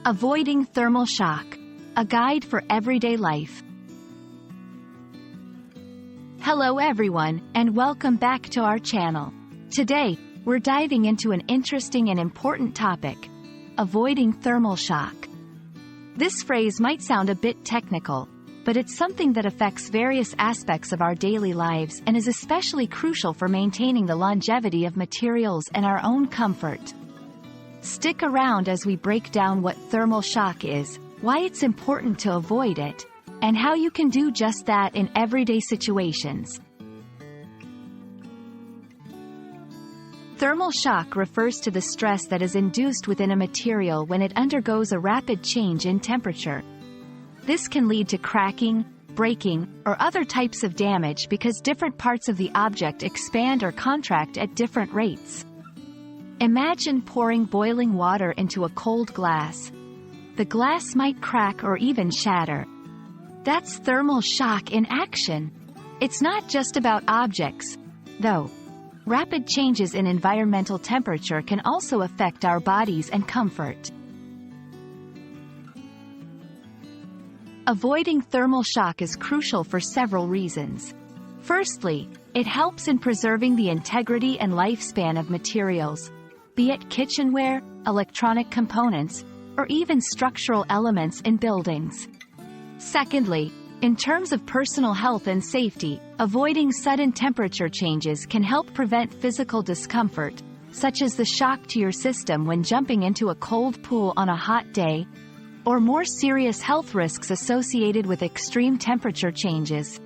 Avoiding thermal shock, a guide for everyday life. Hello everyone, and welcome back to our channel. Today, we're diving into an interesting and important topic: avoiding thermal shock. This phrase might sound a bit technical, but it's something that affects various aspects of our daily lives and is especially crucial for maintaining the longevity of materials and our own comfort. Stick around as we break down what thermal shock is, why it's important to avoid it, and how you can do just that in everyday situations. Thermal shock refers to the stress that is induced within a material when it undergoes a rapid change in temperature. This can lead to cracking, breaking, or other types of damage because different parts of the object expand or contract at different rates. Imagine pouring boiling water into a cold glass. The glass might crack or even shatter. That's thermal shock in action. It's not just about objects, though. Rapid changes in environmental temperature can also affect our bodies and comfort. Avoiding thermal shock is crucial for several reasons. Firstly, it helps in preserving the integrity and lifespan of materials, be it kitchenware, electronic components, or even structural elements in buildings. Secondly, in terms of personal health and safety, avoiding sudden temperature changes can help prevent physical discomfort, such as the shock to your system when jumping into a cold pool on a hot day, or more serious health risks associated with extreme temperature changes.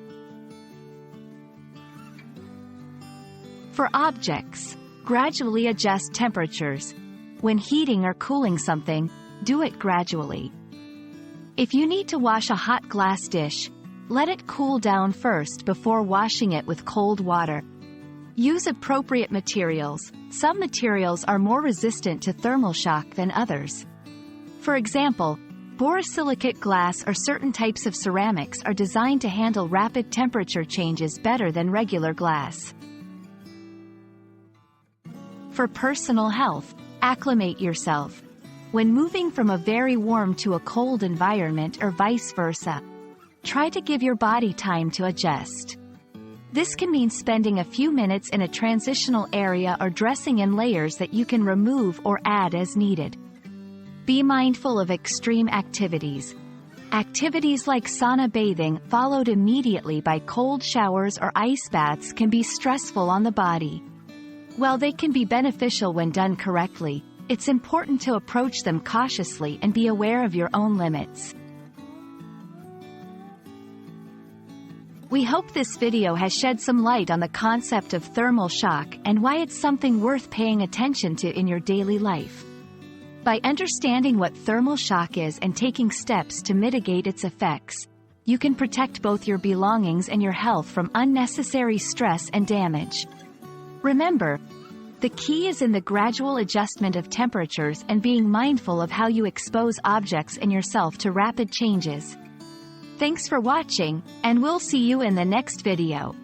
For objects, gradually adjust temperatures. When heating or cooling something, do it gradually. If you need to wash a hot glass dish, let it cool down first before washing it with cold water. Use appropriate materials. Some materials are more resistant to thermal shock than others. For example, borosilicate glass or certain types of ceramics are designed to handle rapid temperature changes better than regular glass. For personal health, acclimate yourself. When moving from a very warm to a cold environment or vice versa, try to give your body time to adjust. This can mean spending a few minutes in a transitional area or dressing in layers that you can remove or add as needed. Be mindful of extreme activities. Activities like sauna bathing, followed immediately by cold showers or ice baths, can be stressful on the body. While they can be beneficial when done correctly, it's important to approach them cautiously and be aware of your own limits. We hope this video has shed some light on the concept of thermal shock and why it's something worth paying attention to in your daily life. By understanding what thermal shock is and taking steps to mitigate its effects, you can protect both your belongings and your health from unnecessary stress and damage. Remember, the key is in the gradual adjustment of temperatures and being mindful of how you expose objects and yourself to rapid changes. Thanks for watching, and we'll see you in the next video.